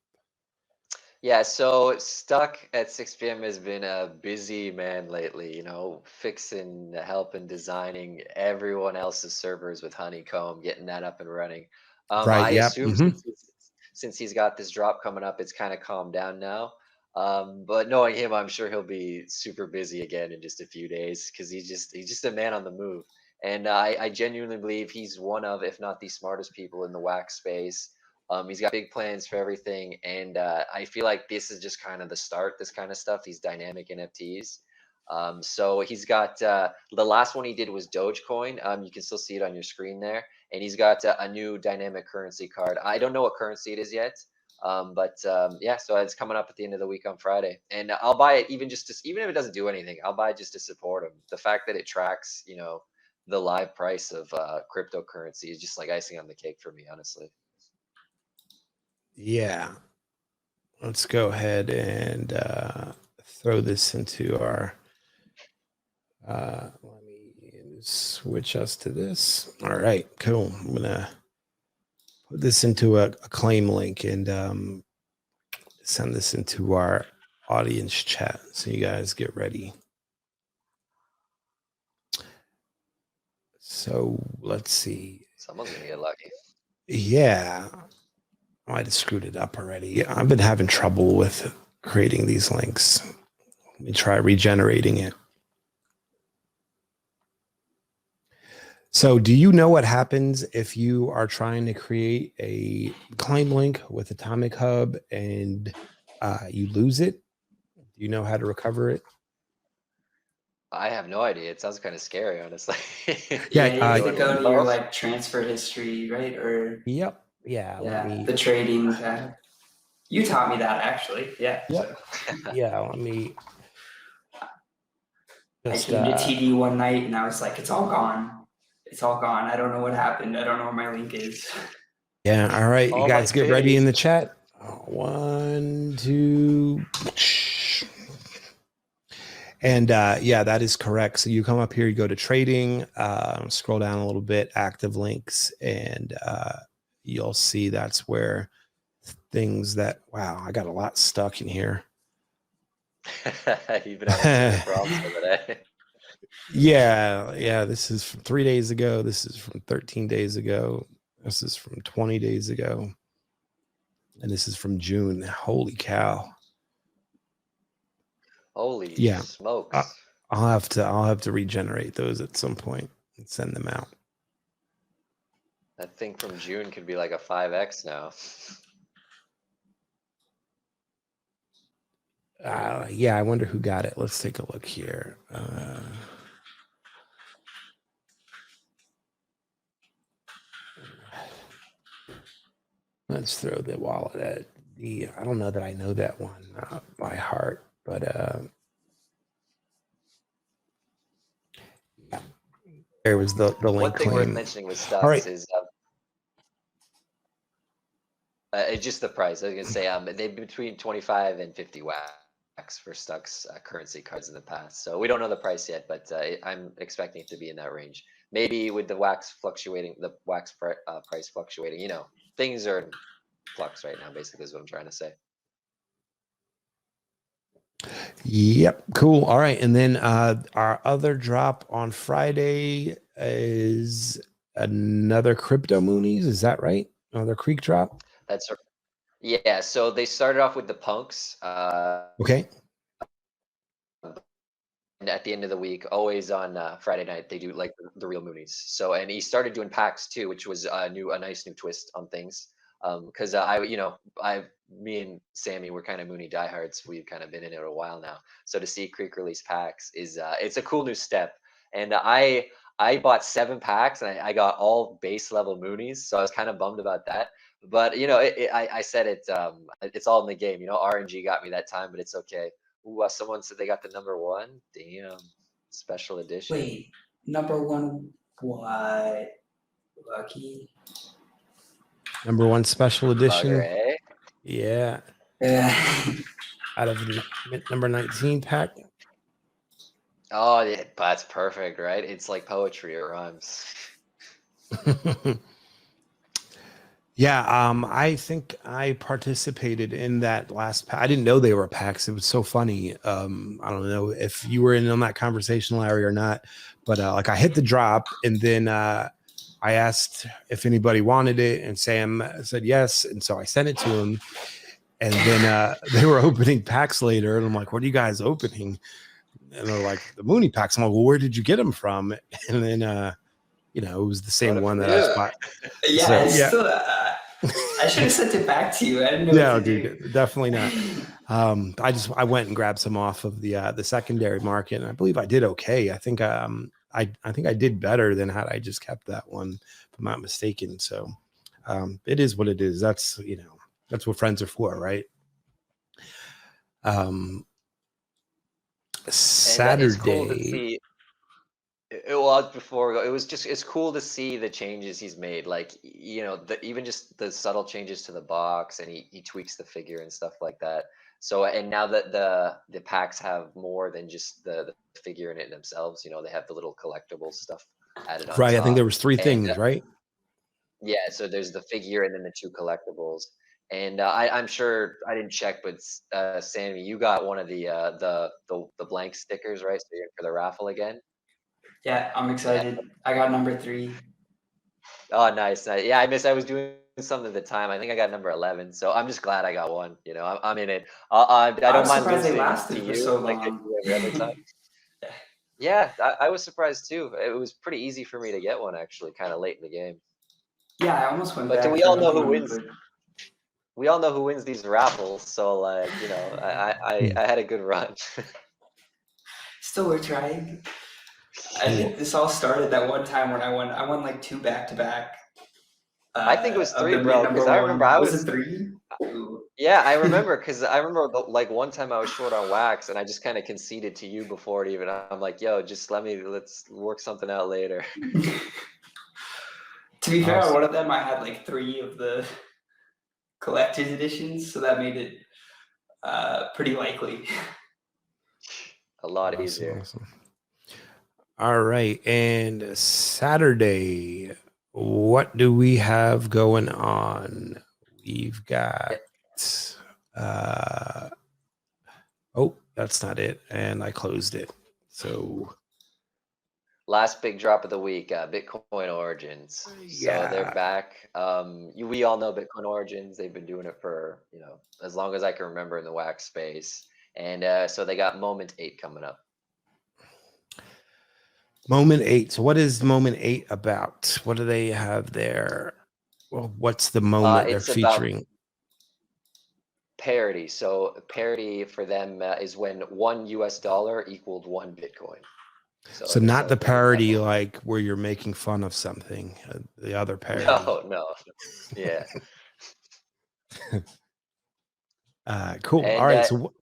Yeah, so Stuck at 6 p.m. has been a busy man lately, you know, fixing, helping, designing everyone else's servers with Honeycomb, getting that up and running. Right. I Yep. assume since he's got this drop coming up, it's kind of calmed down now. But knowing him, I'm sure he'll be super busy again in just a few days because he's just a man on the move. And I genuinely believe he's one of, if not the smartest people in the wax space. He's got big plans for everything, and I feel like this is just kind of the start. This kind of stuff, these dynamic NFTs. So he's got the last one he did was Dogecoin. You can still see it on your screen there, and he's got a new dynamic currency card. I don't know what currency it is yet, but yeah, so it's coming up at the end of the week on Friday, and I'll buy it even just to, even if it doesn't do anything, I'll buy it just to support him. The fact that it tracks, you know, the live price of cryptocurrency is just like icing on the cake for me, honestly. Yeah. Let's go ahead and throw this into our. Let me switch us to this. All right, cool. I'm gonna put this into a claim link and send this into our audience chat. So you guys get ready. So let's see. Someone's gonna get lucky. Yeah, I might have screwed it up already. I've been having trouble with creating these links. Let me try regenerating it. So do you know what happens if you are trying to create a claim link with Atomic Hub and you lose it? Do you know how to recover it? I have no idea. It sounds kind of scary, honestly. Yeah, you have to Going go to limbo? your like transfer history, right? Or Yep. Yeah. Let yeah, me. the trading tab. You taught me that actually. Yeah. Yep. Yeah. Let me. I came to TD one night and I was like, it's all gone. It's all gone. I don't know what happened. I don't know where my link is. Yeah. All right. All You guys my get ready goodies. in the chat. 1, 2. And yeah, that is correct. So you come up here, you go to trading, scroll down a little bit, active links, and you'll see that's where things that, wow, I got a lot stuck in here. You've been having some problems today. Yeah, this is from 3 days ago. This is from 13 days ago. This is from 20 days ago. And this is from June. Holy cow. Holy Yeah. smokes. I'll have to regenerate those at some point and send them out. That thing from June could be like a 5x now. Yeah, I wonder who got it. Let's take a look here. Let's throw the wallet at the. I don't know that I know that one by heart, but yeah, there was the link One thing claim. worth mentioning with stocks right. is it's just the price. I was gonna say they've been between 25 and 50 wax for stocks currency cards in the past. So we don't know the price yet, but I'm expecting it to be in that range. Maybe with the wax fluctuating, the wax price fluctuating, you know, things are in flux right now, basically is what I'm trying to say. Yep, cool. All right, and then our other drop on Friday is another crypto moonies. Is that right? Another creek drop. That's yeah. So they started off with the punks. Okay. And at the end of the week, always on Friday night, they do like the real moonies. So, and he started doing packs too, which was a nice new twist on things. Because me and Sammy were kind of Mooney diehards. We've kind of been in it a while now. So to see Creek release packs is it's a cool new step. And I bought 7 packs and I got all base level Moonies, so I was kind of bummed about that. But you know, I said it's all in the game. You know, RNG got me that time, but it's okay. Ooh, someone said they got the #1. Damn, special edition. Wait, #1 what? Lucky. #1 special edition. Bugger, eh? Yeah. Out of the number 19 pack. Oh, yeah, that's perfect, right? It's like poetry. It rhymes. Yeah, I think I participated in that last pack. I didn't know they were packs. It was so funny. I don't know if you were in on that conversation, Larry, or not, but like I hit the drop and then I asked if anybody wanted it, and Sam said yes, and so I sent it to him. And then they were opening packs later, and I'm like, "What are you guys opening?" And they're like, "The Mooney packs." I'm like, "Well, where did you get them from?" And then you know, it was the same one that I was buying. Yeah, So, it's yeah. still, I should have sent it back to you. I didn't know Yeah, what to do. dude, definitely not. I went and grabbed some off of the secondary market, and I believe I did okay. I think I think I did better than had I just kept that one, if I'm not mistaken. So it is what it is. That's that's what friends are for, right? And it's cool to Saturday. see. Well, before we go, it's cool to see the changes he's made. Like even just the subtle changes to the box, and he tweaks the figure and stuff like that. So and now that the packs have more than just the figure in it themselves, they have the little collectible stuff added on Right. I think there top. was three And things, right? yeah, so there's the figure and then the two collectibles. And I'm sure I didn't check, but Sammy, you got one of the blank stickers, right? So you're in for the raffle again. Yeah, I'm Yeah. excited. I got number 3. Oh, nice, nice. Yeah, I was doing something at the time. I think I got number 11, so I'm just glad I got one. I'm in it. I I don't was mind surprised they losing to lasted for you so like I long. do every other time. Yeah, I was surprised too. It was pretty easy for me to get one actually, kind of late in the game. Yeah, I almost went But back we for all know another who one, wins. but We all know who wins these raffles. So like, I had a good run. still we're trying. I think this all started that one time when I won like 2 back-to-back I think it was of 3, the mid bro, because number I remember 1. Was it 3? Ooh. yeah, I remember because I remember like one time I was short on wax and I just kind of conceded to you before it even. I'm like, yo, just let's work something out later. To be fair, on Awesome. one of them I had like 3 of the collector's editions, so that made it pretty likely. A lot Awesome, easier. awesome. All right, and Saturday, what do we have going on? We've got oh, that's not it, and I closed it. So Last big drop of the week, Bitcoin Origins. So they're yeah, back. We all know Bitcoin Origins. They've been doing it for as long as I can remember in the wax space. And so they got Moment 8 coming up. Moment 8. So what is Moment 8 about? What do they have there? Well, what's the moment they're It's about featuring? parity. So parity for them is when $1 equaled 1 Bitcoin. So So they're not the celebrating that parody moment. like where you're making fun of something, the other parody. No. Yeah. Cool. All And right. So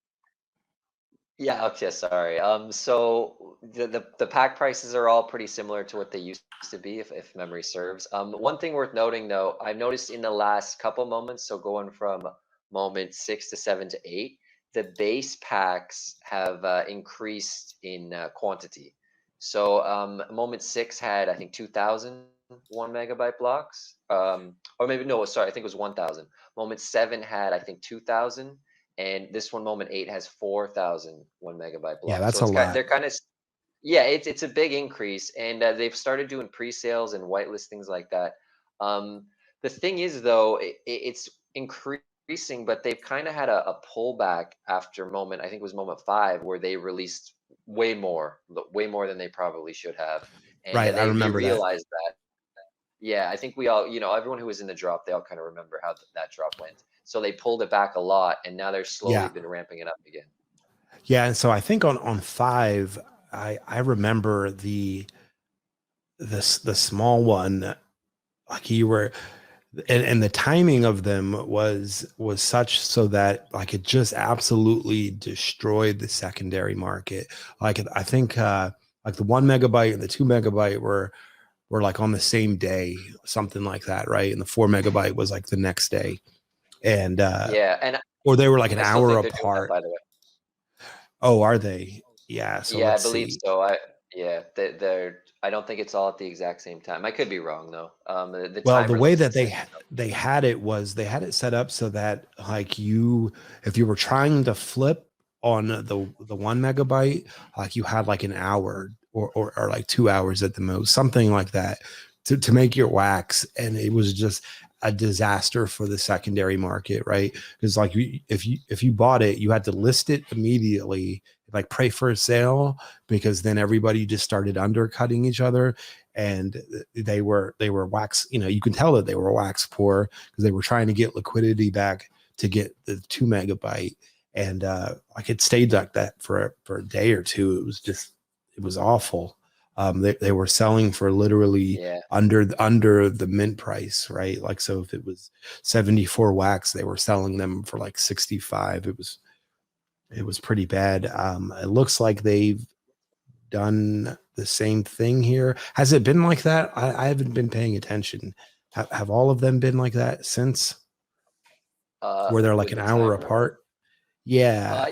yeah, okay, sorry. So the pack prices are all pretty similar to what they used to be, if memory serves. One thing worth noting though, I've noticed in the last couple moments, so going from moment 6 to 7 to 8, the base packs have increased in quantity. So moment 6 had I think 2,000 1 megabyte blocks. Or maybe no, sorry, I think it was 1,000. Moment 7 had I think 2,000. And this one, Moment 8, has 4,000 1 megabyte yeah, blocks. that's So a they're lot. kind of, yeah, it's a big increase, and they've started doing pre-sales and whitelist things like that. The thing is, though, it's increasing, but they've kind of had a pullback after Moment. I think it was Moment 5 where they released way more than they probably should have, and Right. I they remember that. realized that. Yeah, I think we all, everyone who was in the drop, they all kind of remember how that drop went. So they pulled it back a lot, and now they're slowly Yeah. been ramping it up again. Yeah. And so I think on 5, I remember the small one, like you were, and the timing of them was such so that like it just absolutely destroyed the secondary market. Like I think like the 1 megabyte and the 2 megabyte were like on the same day, something like that, right? And the 4 megabyte was like the next day, and Yeah, and or they were like an I still hour think they're doing that, apart. by the way. Oh, are they? Yeah. So Yeah, I let's believe see. so. Yeah, they're. I don't think it's all at the exact same time. I could be wrong though. The Well, the timer way looks the that same. they had it was they had it set up so that like if you were trying to flip on the 1 megabyte, like you had like an hour or like 2 hours at the most, something like that, to make your wax, and it was just a disaster for the secondary market, right? Because like if you bought it, you had to list it immediately, like pray for a sale, because then everybody just started undercutting each other. and they were wax. You can tell that they were wax poor because they were trying to get liquidity back to get the 2 megabyte, and like it stayed like that for a day or two. It was awful. They were selling for literally under the mint price, right? Like, so if it was 74 wax, they were selling them for like 65. It was pretty bad. It looks like they've done the same thing here. Has it been like that? I haven't been paying attention. Have all of them been like that since? Where they're like with an the hour timer. apart? Yeah.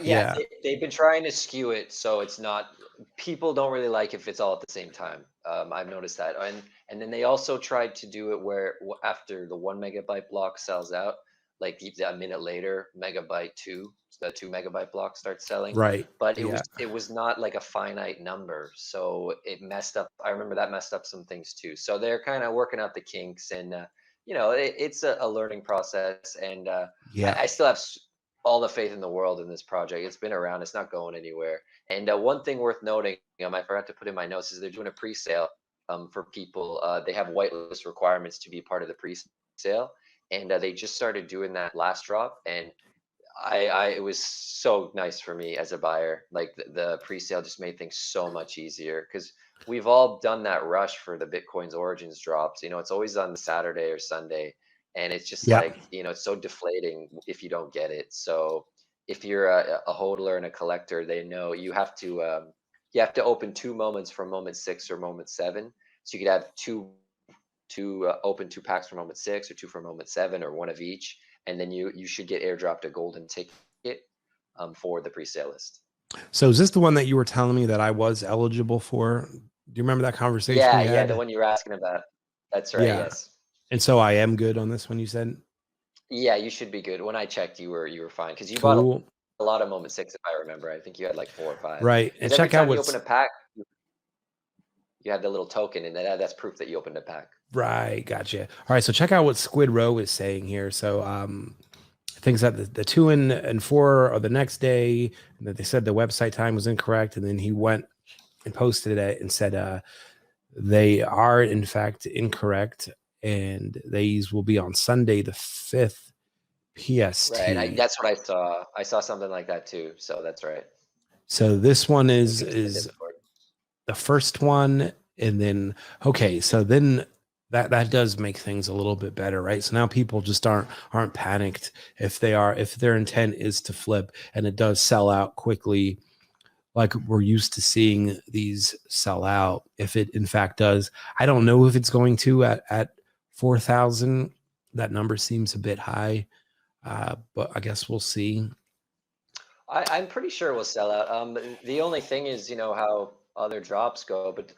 They've been trying to skew it so it's not. People don't really like if it's all at the same time. I've noticed that, and then they also tried to do it where after the 1 megabyte block sells out, like a minute later, the 2 megabyte block starts selling. Right. But Yeah. it was not like a finite number, so it messed up. I remember that messed up some things too. So they're kind of working out the kinks, and it's a learning process, and Yeah. I still have all the faith in the world in this project. It's been around. It's not going anywhere. And one thing worth noting, I forgot to put in my notes, is they're doing a pre-sale for people. They have whitelist requirements to be part of the pre-sale, and they just started doing that last drop. And it was so nice for me as a buyer. Like the pre-sale just made things so much easier because we've all done that rush for the Bitcoin's Origins drops. It's always on the Saturday or Sunday, and it's just Yeah. like it's so deflating if you don't get it. So if you're a hodler and a collector, they know you have to open 2 moments from moment 6 or moment 7. So you could have open 2 packs for moment 6 or 2 for moment 7 or one of each, and then you should get airdropped a golden ticket for the pre-sale list. So is this the one that you were telling me that I was eligible for? Do you remember that conversation we had? The one you were asking about. That's right. Yeah. Yes. And so I am good on this one, you said? Yeah, you should be good. When I checked, you were fine because you bought Cool. a lot of moment 6, if I remember. I think you had like 4 or 5. Right. And Because every check out time you open what's a pack, you have the little token, and that's proof that you opened a pack. right. Gotcha. All right. So check out what Squid Row is saying here. So things that the 2 and 4 are the next day, and that they said the website time was incorrect, and then he went and posted it and said they are in fact incorrect, and these will be on Sunday the 5th PST. Right. That's what I saw. I saw something like that too. So that's right. So this one is Discord. the first one, and then okay, so then that does make things a little bit better, right? So now people just aren't panicked if their intent is to flip and it does sell out quickly, like we're used to seeing these sell out. If it in fact does, I don't know if it's going to at 4,000. That number seems a bit high, but I guess we'll see. I'm pretty sure we'll sell out. The only thing is, how other drops go, but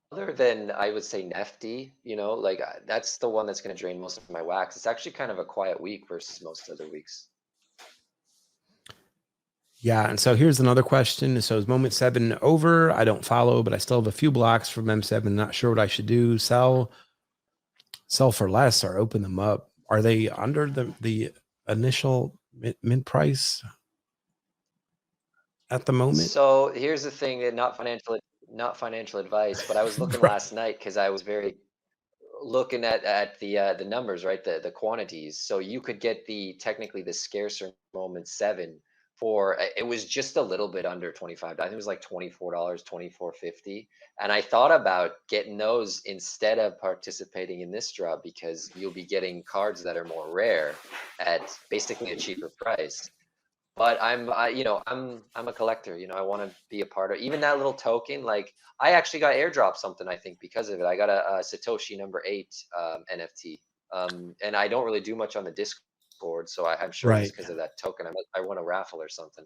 other than I would say Nefty, like that's the one that's going to drain most of my wax. It's actually kind of a quiet week versus most other weeks. Yeah, and so here's another question. So is moment 7 over? I don't follow, but I still have a few blocks from M7. Not sure what I should do. Sell for less or open them up. Are they under the initial mint price at the moment? So here's the thing, that not financial advice, but I was looking Right. last night because I was looking at the numbers, right? The quantities. So you could get technically the scarcer moment 7 for it was just a little bit under 25. I think it was like $24, $24.50. And I thought about getting those instead of participating in this drop because you'll be getting cards that are more rare at basically a cheaper price. But I'm a collector. I want to be a part of even that little token. Like I actually got airdropped something, I think, because of it. I got a Satoshi number 8 NFT, and I don't really do much on the Discord, so I'm sure it was Right. because of that token. I won a raffle or something.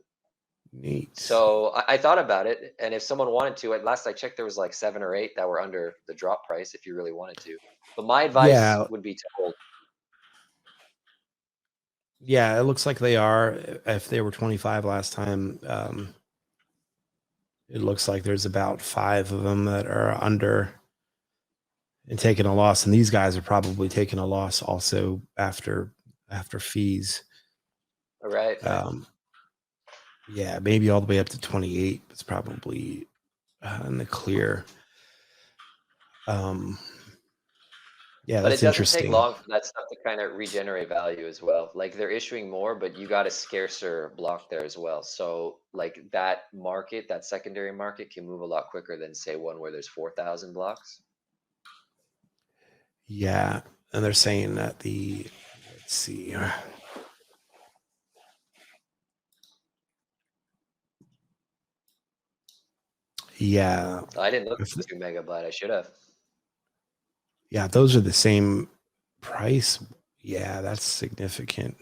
Neat. So I thought about it, and if someone wanted to, at last I checked, there was like 7 or 8 that were under the drop price if you really wanted to. But my advice would be to hold. Yeah, it looks like they are. If they were 25 last time, it looks like there's about 5 of them that are under and taking a loss, and these guys are probably taking a loss also after fees. All right. Yeah, maybe all the way up to 28. It's probably in the clear. Yeah, But that's it doesn't take interesting. long for that stuff to kind of regenerate value as well. Like they're issuing more, but you got a scarcer block there as well. So like that market, that secondary market can move a lot quicker than say one where there's 4,000 blocks. Yeah, and they're saying that the, let's see. Yeah. I didn't look at the 2 megabyte. I should have. Yeah, those are the same price. Yeah, that's significant.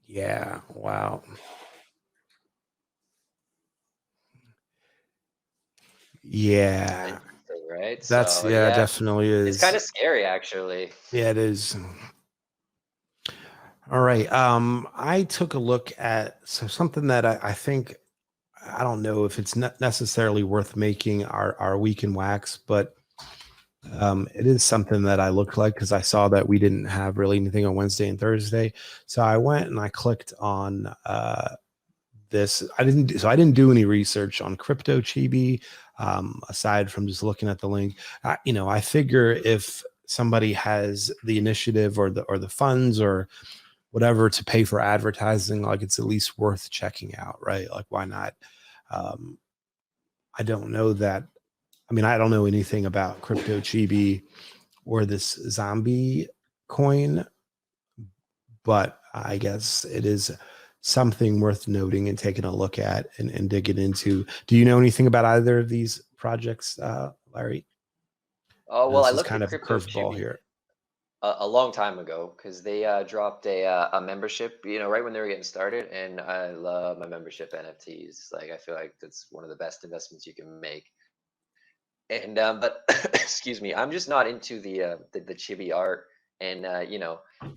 Yeah, wow. Yeah, Interesting, right? that's, So yeah, yeah, definitely it's kind is. of scary actually. Yeah, it is. All right. I took a look at something that I think, I don't know if it's not necessarily worth making our week in wax, but it is something that I looked like because I saw that we didn't have really anything on Wednesday and Thursday. So I went and I clicked on this. I didn't do any research on crypto chibi, aside from just looking at the link. I figure if somebody has the initiative or the funds or whatever to pay for advertising, like it's at least worth checking out, right? Like why not? Um, I don't know that. I mean, I don't know anything about crypto chibi or this zombie coin, but I guess it is something worth noting and taking a look at and digging into. Do you know anything about either of these projects, Larry? Oh, well, I This is looked kind at of a Crypto curveball Chibi here. a long time ago because they dropped a membership, right when they were getting started. And I love my membership NFTs. Like, I feel like that's one of the best investments you can make. And but excuse me, I'm just not into the chibi art. And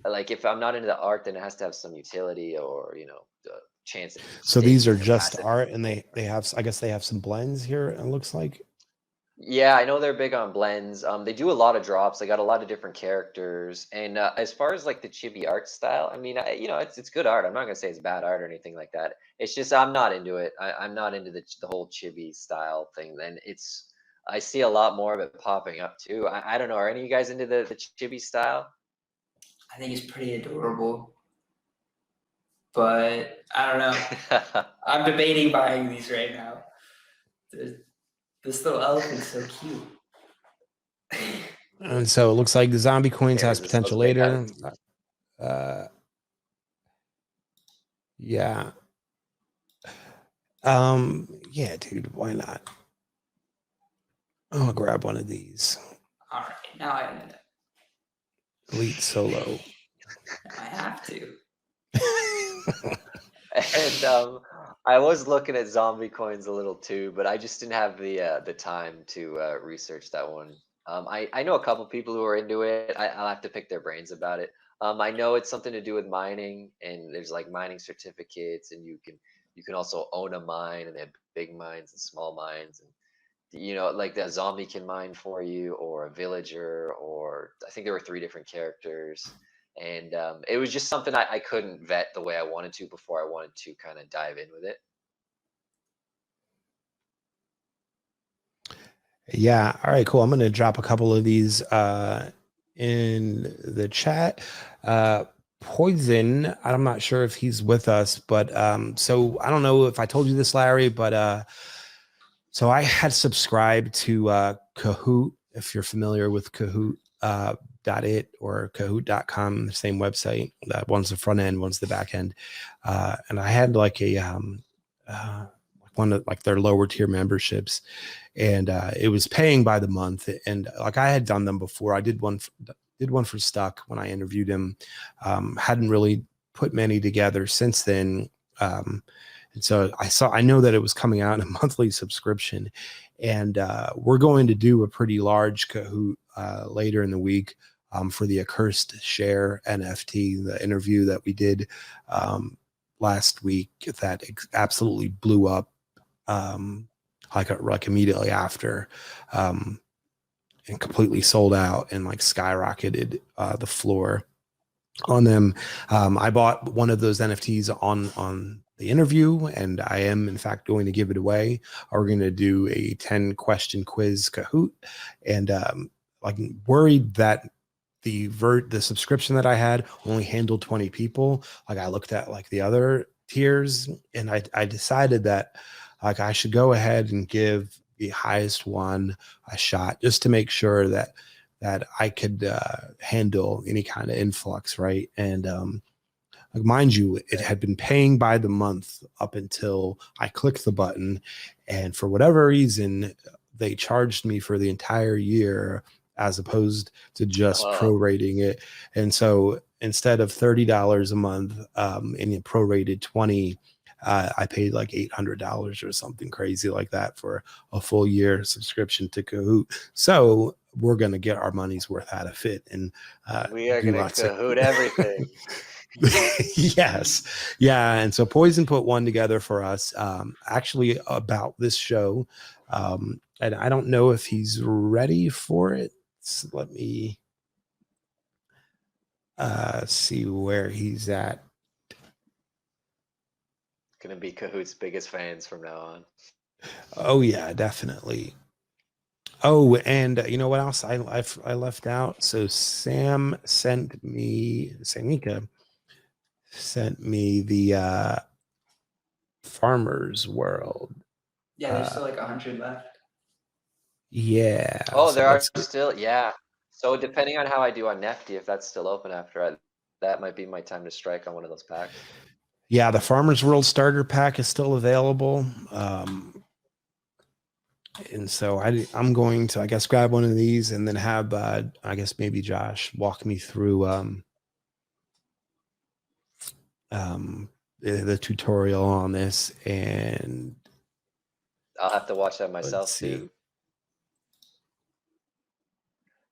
like if I'm not into the art, then it has to have some utility or the chance of So these staking are or just passive. art, and they have, I guess they have some blends here. It looks like. Yeah, I know they're big on blends. They do a lot of drops. They got a lot of different characters. And as far as like the chibi art style, I mean, it's good art. I'm not gonna say it's bad art or anything like that. It's just I'm not into it. I'm not into the whole chibi style thing. And I see a lot more of it popping up too. I don't know. Are any of you guys into the chibi style? I think it's pretty adorable, but I don't know. I'm debating buying these right now. This little elephant's so cute. And so it looks like the zombie coins has There's this potential being kind later. Yeah. Yeah, dude, why not? I'll grab one of these. All right, now Elite solo. I have to. And I was looking at zombie coins a little too, but I just didn't have the time to research that one. I know a couple people who are into it. I'll have to pick their brains about it. I know it's something to do with mining, and there's like mining certificates, and you can also own a mine, and they have big mines and small mines, and like the zombie can mine for you, or a villager, or I think there were 3 different characters. And it was just something I couldn't vet the way I wanted to before I wanted to kind of dive in with it. Yeah. All right, cool. I'm going to drop a couple of these in the chat. Poison, I'm not sure if he's with us, but so I don't know if I told you this, Larry, but so I had subscribed to Kahoot, if you're familiar with Kahoot. .it or kahoot.com, the same website. That one's the front end, one's the back end. And I had like a one of like their lower tier memberships, and it was paying by the month. And like I had done them before. I did one for Stuck when I interviewed him. Hadn't really put many together since then. And so I know that it was coming out in a monthly subscription, and we're going to do a pretty large Kahoot later in the week for the Accursed Share NFT, the interview that we did last week that absolutely blew up like immediately after, and completely sold out and like skyrocketed the floor on them. I bought one of those NFTs on interview, and I am in fact going to give it away. We're going to do a 10-question quiz Kahoot, and I'm worried that the subscription that I had only handled 20 people. Like I looked at like the other tiers, and I decided that like I should go ahead and give the highest one a shot, just to make sure that I could handle any kind of influx, right? And like, mind you, it had been paying by the month up until I clicked the button, and for whatever reason, they charged me for the entire year as opposed to just prorating it. And so instead of $30 a month, and it prorated 20, I paid like $800 or something crazy like that for a full year subscription to Kahoot. So we're gonna get our money's worth out of it, and we are do gonna lots Kahoot everything. Yes. Yeah. And so Poison put one together for us, actually about this show. And I don't know if he's ready for it. So let me see where he's at. Gonna be Kahoot's biggest fans from now on. Oh yeah, definitely. Oh, and you know what else I left out? So Sanyika sent me the Farmer's World. Yeah, there's still like 100 left. Yeah. Oh, so there are let's- still, yeah. So depending on how I do on Nifty, if that's still open after that might be my time to strike on one of those packs. Yeah, the Farmer's World starter pack is still available. And so I'm going to, I guess, grab one of these and then have, I guess, maybe Josh walk me through the tutorial on this. And I'll have to watch that let's myself see. too.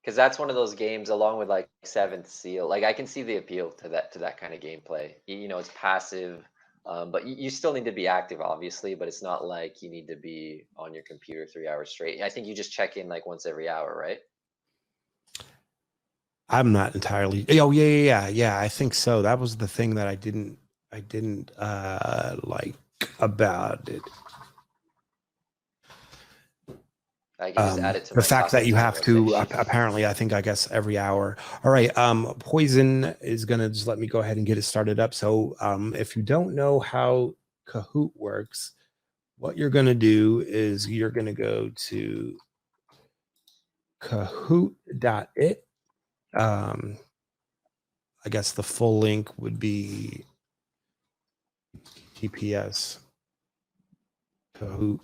Because that's one of those games, along with like Seventh Seal. Like I can see the appeal to that kind of gameplay. You know, it's passive, but you still need to be active, obviously. But it's not like you need to be on your computer 3 hours straight. I think you just check in like once every hour, right? I'm not entirely. Oh yeah. I think so. That was the thing that I didn't like about it. I can just add it to The my fact that talking you time have to rotation. apparently, I think, I guess every hour. All right. Poison is gonna just let me go ahead and get it started up. So if you don't know how Kahoot works, what you're gonna do is you're gonna go to kahoot.it. I guess the full link would be TPS Kahoot.